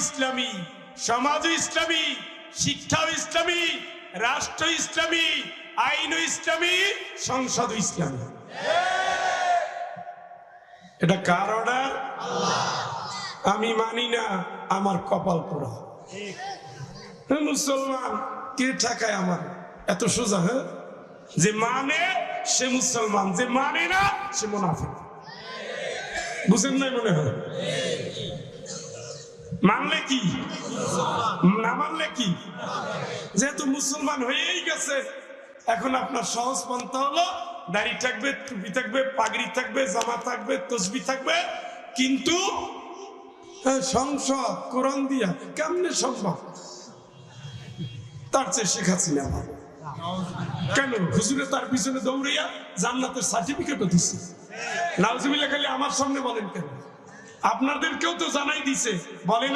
ইসলামী, সমাজও ইসলামী, শিক্ষাও ইসলামী, রাষ্ট্র ইসলামী, আইন ইসলামী, সংসদ ইসলামী। এটা কার অর্ডার? আমি মানি না, আমার কপাল পোড়া। মুসলমান কে ঠেকায় আমার? এত সোজা? হ্যাঁ, যে মানে সে মুসলমান, যে মানে না সে মুনাফিক। বুঝেন নাই মনে হয়? মানলে কি, না মানলে কি? যেহেতু মুসলমান হয়েই গেছে, এখন আপনার সহজ পন্থা হলো দাড়ি থাকবে, টুপি থাকবে, পাগড়ি থাকবে, জামা থাকবে, তসবি থাকবে, কিন্তু সংসদ কোরআন দিয়া কেমনে সম্ভব? তার চেয়ে শেখ হাসিনা ভালো। কেন? হুজুরে তার পিছনে দৌড়িয়া জান্নাতের সার্টিফিকেটও দিচ্ছে। নাউজুবিল্লাহ খালি আমার সামনে বলেন কেন? আপনাদেরকেও তো জানাই দিছে, বলে না?